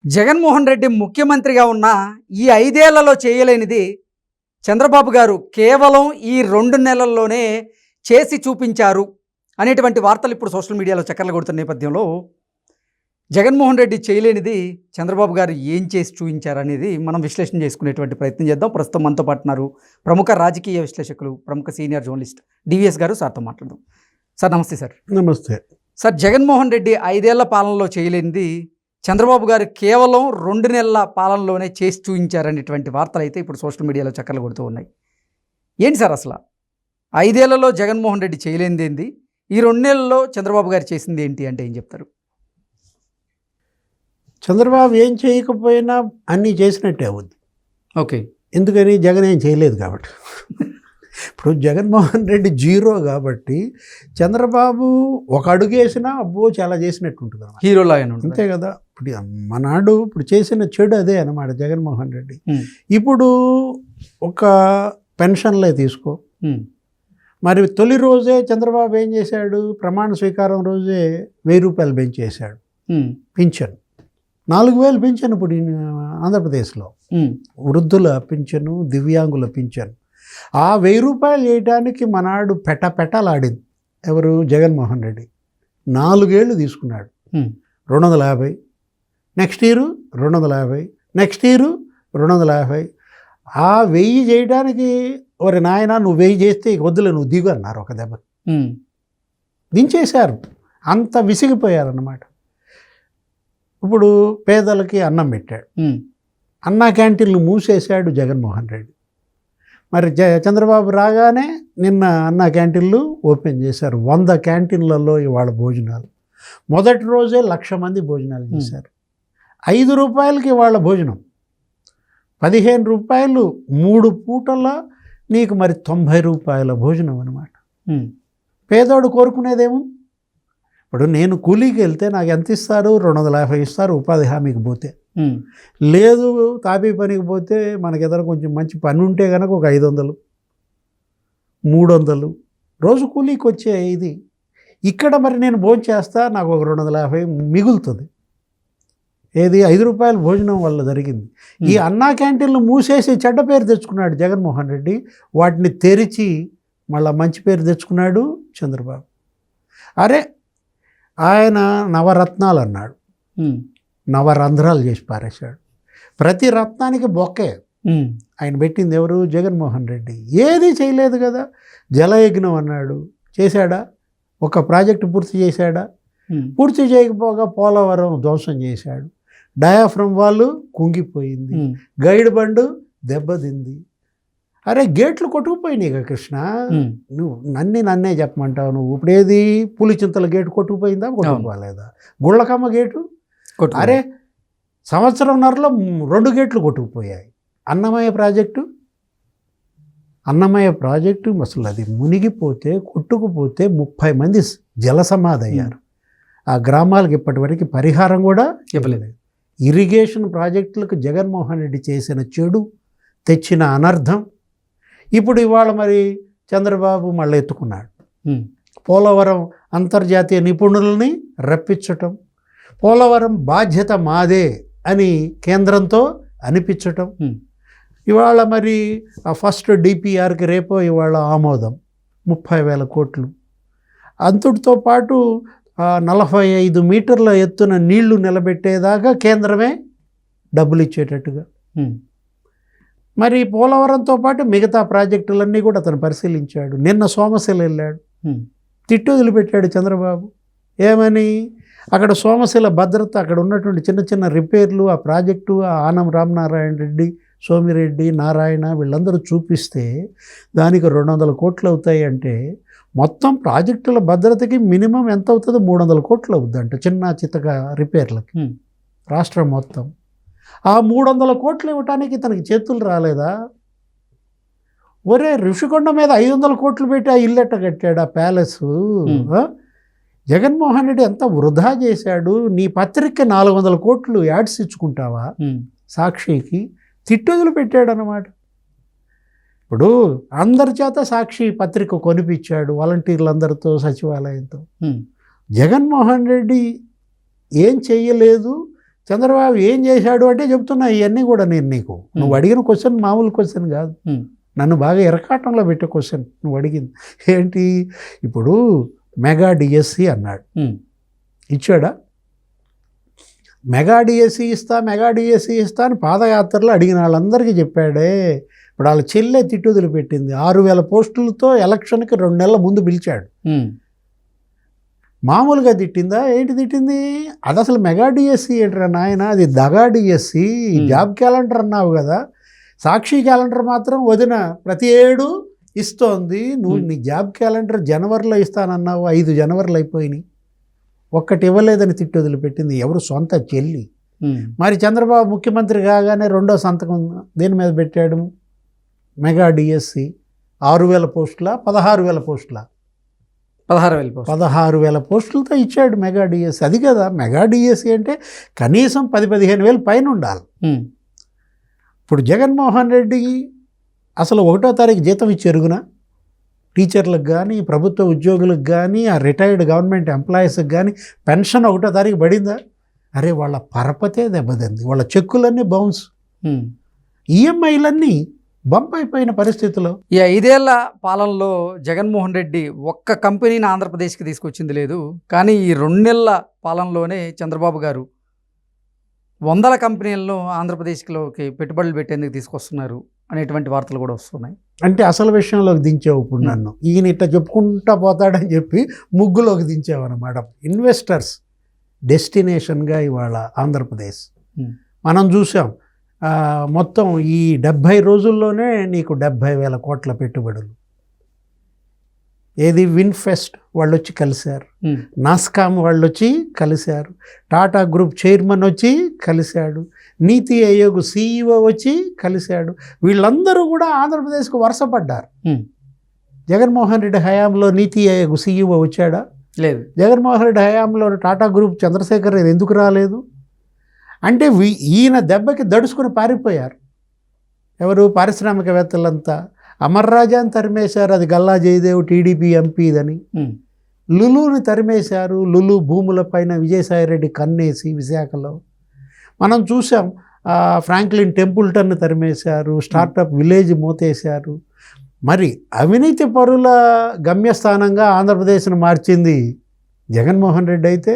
జగన్మోహన్ రెడ్డి ముఖ్యమంత్రిగా ఉన్న ఈ 5 ఏళ్లలో చేయలేనిది చంద్రబాబు గారు కేవలం ఈ 2 నెలల్లోనే చేసి చూపించారు అనేటువంటి వార్తలు ఇప్పుడు సోషల్ మీడియాలో చక్కర్లు కొడుతున్న నేపథ్యంలో జగన్మోహన్ రెడ్డి చేయలేనిది చంద్రబాబు గారు ఏం చేసి చూపించారు అనేది మనం విశ్లేషణ చేసుకునేటువంటి ప్రయత్నం చేద్దాం. ప్రస్తుతం మనతో పాటున్నారు ప్రముఖ రాజకీయ విశ్లేషకులు, ప్రముఖ సీనియర్ జర్నలిస్ట్ డివిఎస్ గారు. సార్తో మాట్లాడదాం. సార్ నమస్తే. సార్ నమస్తే. సార్, జగన్మోహన్ రెడ్డి 5 ఏళ్ల పాలనలో చేయలేనిది చంద్రబాబు గారు కేవలం 2 నెలల పాలనలోనే చేసి చూపించారనేటువంటి వార్తలు అయితే ఇప్పుడు సోషల్ మీడియాలో చక్కర్లు కొడుతూ ఉన్నాయి. ఏంటి సార్ అసలు 5 ఏళ్లలో జగన్మోహన్ రెడ్డి చేయలేనిది ఏంది, ఈ 2 నెలల్లో చంద్రబాబు గారు చేసింది ఏంటి అంటే ఏం చెప్తారు? చంద్రబాబు ఏం చేయకపోయినా అన్నీ చేసినట్టే అవుద్ది. ఓకే. ఎందుకని? జగన్ ఏం చేయలేదు కాబట్టి. ఇప్పుడు జగన్మోహన్ రెడ్డి జీరో కాబట్టి చంద్రబాబు ఒక అడుగు వేసినా అబ్బో చాలా చేసినట్టు ఉంటుంది అన్నమాట. హీరోలా అంతే కదా. ఇప్పుడు మనాడు ఇప్పుడు చేసిన చెడు అదే అన్నమాట జగన్మోహన్ రెడ్డి. ఇప్పుడు ఒక పెన్షన్లే తీసుకో, మరి తొలి రోజే చంద్రబాబు ఏం చేశాడు? ప్రమాణ స్వీకారం రోజే 1000 రూపాయలు పెంచేశాడు పింఛన్. 4000 పింఛను ఇప్పుడు ఆంధ్రప్రదేశ్లో, వృద్ధుల పింఛను, దివ్యాంగుల పింఛను. ఆ 1000 రూపాయలు వేయడానికి మనాడు పెట్టలాడింది ఎవరు? జగన్మోహన్ రెడ్డి. 4 ఏళ్ళు తీసుకున్నాడు. 250, నెక్స్ట్ ఇయర్ 250, నెక్స్ట్ ఇయర్ 250. ఆ 1000 చేయడానికి ఒరే నాయన నువ్వు 1000 చేస్తే వద్దులే నువ్వు దిగు అన్నారు ఒక దెబ్బ. దించేశారు. అంత విసిగిపోయారన్నమాట. ఇప్పుడు పేదలకి అన్నం పెట్టాడు. అన్నా క్యాంటీన్లు మూసేశాడు జగన్మోహన్ రెడ్డి. మరి చంద్రబాబు రాగానే నిన్న అన్నా క్యాంటీన్లు ఓపెన్ చేశారు. 100 క్యాంటీన్లలో ఇవాళ భోజనాలు. మొదటి రోజే 1,00,000 మంది భోజనాలు చేశారు. 5 రూపాయలకి ఇవాళ భోజనం, 15 రూపాయలు 3 పూటల, నీకు మరి 90 రూపాయల భోజనం అన్నమాట. పేదోడు కోరుకునేదేమో. ఇప్పుడు నేను కూలీకి వెళ్తే నాకు ఎంత ఇస్తారు? 250 ఇస్తారు ఉపాధి హామీకి పోతే. లేదు తాపీ పనికి పోతే మనకి ఎదురు కొంచెం మంచి పని ఉంటే కనుక ఒక 500, 300 రోజు కూలీకి వచ్చే ఇది. ఇక్కడ మరి నేను భోజనం చేస్తా, నాకు ఒక 250 మిగులుతుంది. ఏది? 5 రూపాయల భోజనం వల్ల జరిగింది. ఈ అన్నా క్యాంటీన్లు మూసేసి చెడ్డ పేరు తెచ్చుకున్నాడు జగన్మోహన్ రెడ్డి. వాటిని తెరిచి మళ్ళీ మంచి పేరు తెచ్చుకున్నాడు చంద్రబాబు. అరే ఆయన నవరత్నాలు అన్నాడు, నవరంధ్రాలు చేసి పారేశాడు. ప్రతి రత్నానికి బొక్కే. ఆయన పెట్టింది ఎవరు? జగన్మోహన్ రెడ్డి. ఏది చేయలేదు కదా. జలయజ్ఞం అన్నాడు, చేశాడా? ఒక ప్రాజెక్టు పూర్తి చేశాడా? పూర్తి చేయకపోగా పోలవరం ధ్వంసం చేశాడు. డయాఫ్రమ్ వాళ్ళు కుంగిపోయింది, గైడ్ బండు దెబ్బతింది. అరే గేట్లు కొట్టుకుపోయినాయి కదా కృష్ణ. నువ్వు నన్నే చెప్పమంటావు. నువ్వు ఇప్పుడు ఏది? పులిచింతల గేటు కొట్టుకుపోయిందా? కొట్టుకుపోలేదా? గుళ్ళకమ్మ గేటు, అరే సంవత్సరంన్నరలో 2 గేట్లు కొట్టుకుపోయాయి. అన్నమయ్య ప్రాజెక్టు అసలు అది మునిగిపోతే, కొట్టుకుపోతే 30 మంది జలసమాధి అయ్యారు. ఆ గ్రామాలకు ఇప్పటివరకు పరిహారం కూడా ఇవ్వలేదు. ఇరిగేషన్ ప్రాజెక్టులకు జగన్మోహన్ రెడ్డి చేసిన చెడు, తెచ్చిన అనర్థం ఇప్పుడు ఇవాళ మరి చంద్రబాబు మళ్ళీ ఎత్తుకున్నాడు. పోలవరం అంతర్జాతీయ నిపుణులని రప్పించటం, పోలవరం బాధ్యత మాదే అని కేంద్రంతో అనిపించటం. ఇవాళ మరి ఆ ఫస్ట్ డిపిఆర్కి రేపో ఇవాళ ఆమోదం 30,000 కోట్లు. అంతటితో పాటు 45 మీటర్ల ఎత్తున నీళ్లు నిలబెట్టేదాకా కేంద్రమే డబ్బులు ఇచ్చేటట్టుగా. మరి పోలవరంతో పాటు మిగతా ప్రాజెక్టులన్నీ కూడా అతను పరిశీలించాడు. నిన్న సోమశిల వెళ్ళాడు, తిట్టు వదిలిపెట్టాడు చంద్రబాబు. ఏమని? అక్కడ సోమశిల భద్రత, అక్కడ ఉన్నటువంటి చిన్న చిన్న రిపేర్లు, ఆ ప్రాజెక్టు, ఆ ఆనం రామనారాయణ రెడ్డి, సోమిరెడ్డి, నారాయణ వీళ్ళందరూ చూపిస్తే దానికి 200 కోట్లు అవుతాయి. అంటే మొత్తం ప్రాజెక్టుల భద్రతకి మినిమం ఎంత అవుతుందో 300 కోట్లు అవుద్దంట చిన్న చిత్తగా రిపేర్లకి రాష్ట్రం మొత్తం. ఆ 300 కోట్లు ఇవ్వటానికి తనకి చేతులు రాలేదా? ఒరే ఋషికొండ మీద 500 కోట్లు పెట్టి ఆ ఇల్లెట్ట కట్టాడు, ఆ ప్యాలెస్. జగన్మోహన్ రెడ్డి ఎంత వృధా చేశాడు. నీ పత్రిక 400 కోట్లు యాడ్స్ ఇచ్చుకుంటావా? సాక్షికి తిట్టుదలు పెట్టాడు అన్నమాట. ఇప్పుడు అందరి చేత సాక్షి పత్రిక కొనిపించాడు, వాలంటీర్లందరితో, సచివాలయంతో. జగన్మోహన్ రెడ్డి ఏం చెయ్యలేదు, చంద్రబాబు ఏం చేశాడు అంటే చెప్తున్నా ఇవన్నీ కూడా నేను నీకు నువ్వు అడిగిన క్వశ్చన్ మామూలు క్వశ్చన్ కాదు, నన్ను బాగా ఎరకాటంలో పెట్టే క్వశ్చన్ నువ్వు అడిగింది ఏంటి. ఇప్పుడు మెగా డిఎస్సి అన్నాడు, ఇచ్చాడా? మెగా డిఎస్సి ఇస్తా అని పాదయాత్రలో అడిగిన వాళ్ళందరికీ చెప్పాడే. ఇప్పుడు వాళ్ళ చెల్లె తిట్టుదులు పెట్టింది, 6,000 పోస్టులతో ఎలక్షన్కి 2 నెలల ముందు పిలిచాడు. మామూలుగా తిట్టిందా ఏంటి తిట్టింది? అది అసలు మెగా డిఎస్సి ఏంటరా నాయన, అది దగా డిఎస్సి. జాబ్ క్యాలెండర్ అన్నావు కదా, సాక్షి క్యాలెండర్ మాత్రం వదిన ప్రతి ఏడు ఇస్తోంది. నువ్వు నీ జాబ్ క్యాలెండర్ జనవరిలో ఇస్తానన్నావు, 5 జనవరిలో అయిపోయినాయి, ఒక్కటి ఇవ్వలేదని తిట్టి వదిలిపెట్టింది ఎవరు? సొంత చెల్లి. మరి చంద్రబాబు ముఖ్యమంత్రి కాగానే రెండో సంతకం దేని మీద పెట్టాడు? మెగా డిఎస్సి 6,000 పోస్టుల 16,000 పోస్టుల 16,000 పోస్టులతో ఇచ్చాడు మెగా డిఎస్సి. అది కదా మెగా డిఎస్సి అంటే కనీసం 10-15 వేలు పైన ఉండాలి. ఇప్పుడు జగన్మోహన్ రెడ్డి అసలు 1వ తారీఖు జీతం ఇచ్చి ఎరుగునా? టీచర్లకు కానీ, ప్రభుత్వ ఉద్యోగులకు కానీ, ఆ రిటైర్డ్ గవర్నమెంట్ ఎంప్లాయీస్కి కానీ పెన్షన్ 1వ తారీఖు పడిందా? అరే వాళ్ళ పరపతే దెబ్బతింది, వాళ్ళ చెక్కులన్నీ బౌన్స్, ఈఎంఐలన్నీ బంప్ అయిపోయిన పరిస్థితిలో. ఈ 5 ఏళ్ల పాలనలో జగన్మోహన్ రెడ్డి ఒక్క కంపెనీని ఆంధ్రప్రదేశ్కి తీసుకొచ్చింది లేదు, కానీ ఈ 2 నెలల పాలనలోనే చంద్రబాబు గారు 100 కంపెనీలను ఆంధ్రప్రదేశ్లోకి పెట్టుబడులు పెట్టేందుకు తీసుకొస్తున్నారు అనేటువంటి వార్తలు కూడా వస్తున్నాయి. అంటే అసలు విషయంలోకి దించావు ఇప్పుడు నన్ను. ఈయన ఇట్లా చెప్పుకుంటా పోతాడని చెప్పి ముగ్గులోకి దించావు అన్నమాట. ఇన్వెస్టర్స్ డెస్టినేషన్గా ఇవాళ ఆంధ్రప్రదేశ్ మనం చూసాం. మొత్తం ఈ 70 రోజుల్లోనే నీకు 70,000 కోట్ల పెట్టుబడులు. ఏది విన్ఫెస్ట్ వాళ్ళు వచ్చి కలిశారు, నాస్కామ్ వాళ్ళు వచ్చి కలిశారు, టాటా గ్రూప్ చైర్మన్ వచ్చి కలిశాడు, నీతి ఆయోగ్ CEO వచ్చి కలిశాడు. వీళ్ళందరూ కూడా ఆంధ్రప్రదేశ్కు వరుసపడ్డారు. జగన్మోహన్ రెడ్డి హయాంలో నీతి ఆయోగ్ CEO వచ్చాడా? లేదు. జగన్మోహన్ రెడ్డి హయాంలో టాటా గ్రూప్ చంద్రశేఖర్ రెడ్డి ఎందుకు రాలేదు? అంటే ఈయన దెబ్బకి దడుచుకుని పారిపోయారు ఎవరు? పారిశ్రామికవేత్తలంతా. అమర్ రాజాని తరిమేశారు, అది గల్లా జయదేవ్ టీడీపీ ఎంపీదని. లులుని తరిమేశారు, లులు భూములపైన విజయసాయిరెడ్డి కన్నేసి విశాఖలో మనం చూసాం. ఫ్రాంక్లిన్ టెంపుల్టన్ తరిమేశారు, స్టార్టప్ విలేజ్ మూతేశారు. మరి అవినీతి పరుల గమ్యస్థానంగా ఆంధ్రప్రదేశ్ను మార్చింది జగన్మోహన్ రెడ్డి అయితే,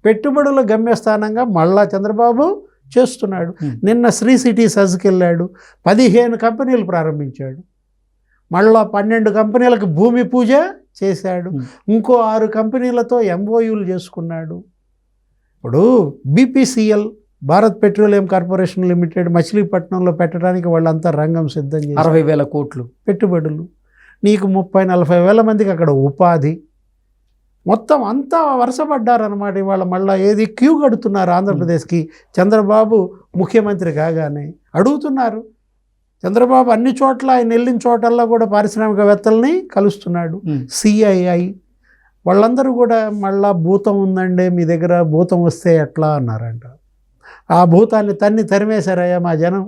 పెట్టుబడుల గమ్యస్థానంగా మళ్ళా చంద్రబాబు చేస్తున్నాడు. నిన్న శ్రీ సిటీ సజ్కి వెళ్ళాడు, 15 కంపెనీలు ప్రారంభించాడు, మళ్ళా 12 కంపెనీలకు భూమి పూజ చేశాడు, ఇంకో 6 కంపెనీలతో MOUలు చేసుకున్నాడు. ఇప్పుడు BPCL Bharat petroleum corporation limited మచిలీపట్నంలో పెట్టడానికి వాళ్ళంతా రంగం సిద్ధం చేశారు. 60,000 కోట్లు పెట్టుబడులు. నీకు 30-40 వేల మందికి అక్కడ ఉపాధి. మొత్తం అంతా వరుసపడ్డారన్నమాట. ఇవాళ మళ్ళీ ఏది క్యూ కడుతున్నారు ఆంధ్రప్రదేశ్కి. చంద్రబాబు ముఖ్యమంత్రి కాగానే అడుగుతున్నారు. చంద్రబాబు అన్ని చోట్ల ఆయన వెళ్ళిన చోటల్లో కూడా పారిశ్రామికవేత్తల్ని కలుస్తున్నాడు. CII వాళ్ళందరూ కూడా మళ్ళా భూతం ఉందండి మీ దగ్గర, భూతం వస్తే ఎట్లా అన్నారంట. ఆ భూతాన్ని తరిమేశారయ్యా మా జనం.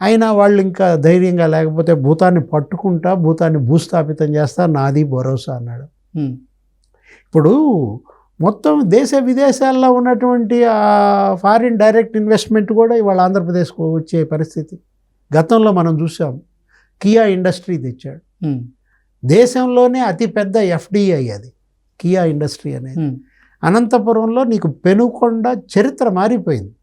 అయినా వాళ్ళు ఇంకా ధైర్యంగా లేకపోతే భూతాన్ని పట్టుకుంటా, భూతాన్ని భూస్థాపితం చేస్తా, నాది భరోసా అన్నాడు. ఇప్పుడు మొత్తం దేశ విదేశాల్లో ఉన్నటువంటి ఆ ఫారిన్ డైరెక్ట్ ఇన్వెస్ట్మెంట్ కూడా ఇవాళ ఆంధ్రప్రదేశ్కు వచ్చే పరిస్థితి. గతంలో మనం చూసాం, కియా ఇండస్ట్రీ తెచ్చాడు. దేశంలోనే అతిపెద్ద FDI అది కియా ఇండస్ట్రీ అనేది. అనంతపురంలో నీకు పెనుకొండ చరిత్ర మారిపోయింది.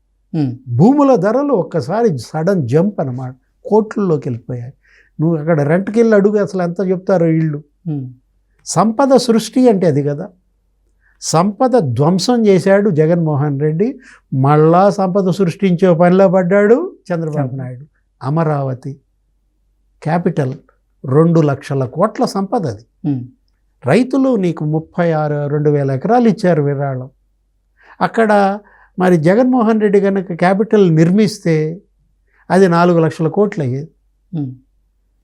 భూముల ధరలు ఒక్కసారి సడన్ జంప్ అన్నమాట, కోట్లలోకి వెళ్ళిపోయాయి. నువ్వు అక్కడ రెంట్కి వెళ్ళి అడుగు అసలు ఎంత చెప్తారో ఇళ్ళు. సంపద సృష్టి అంటే అది కదా. సంపద ధ్వంసం చేశాడు జగన్మోహన్ రెడ్డి, మళ్ళా సంపద సృష్టించే పనిలో పడ్డాడు చంద్రబాబు నాయుడు. అమరావతి క్యాపిటల్ 2 లక్షల కోట్ల సంపద అది. రైతులు నీకు 32,000 ఎకరాలు ఇచ్చారు విరాళం. అక్కడ మరి జగన్మోహన్ రెడ్డి కనుక క్యాపిటల్ నిర్మిస్తే అది 4 లక్షల కోట్లు అయ్యేది.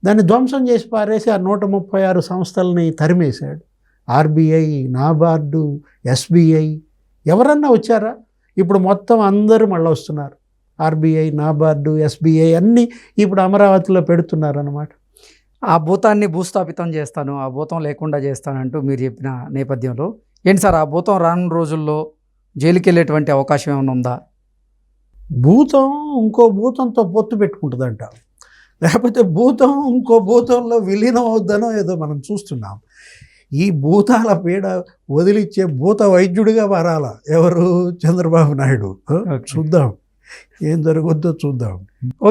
దాన్ని ధ్వంసం చేసి పారేసి ఆ 136 సంస్థలని తరిమేశాడు. RBI, నాబార్డు, SBI ఎవరన్నా వచ్చారా? ఇప్పుడు మొత్తం అందరూ మళ్ళీ వస్తున్నారు. RBI, నాబార్డు, SBI అన్నీ ఇప్పుడు అమరావతిలో పెడుతున్నారు అన్నమాట. ఆ భూతాన్ని భూస్థాపితం చేస్తాను, ఆ భూతం లేకుండా చేస్తానంటూ మీరు చెప్పిన నేపథ్యంలో ఏంటి సార్, ఆ భూతం రానున్న రోజుల్లో జైలుకి వెళ్ళేటువంటి అవకాశం ఏమైనా ఉందా? భూతం ఇంకో భూతంతో పొత్తు పెట్టుకుంటుందంట, లేకపోతే భూతం ఇంకో భూతంలో విలీనం అవుద్దనో ఏదో మనం చూస్తున్నాం. ఈ భూతాల పీడ వదిలిచ్చే భూత వైద్యుడిగా మారాల ఎవరు? చంద్రబాబు నాయుడు. చూద్దాం ఏం జరుగుద్దో చూద్దాం.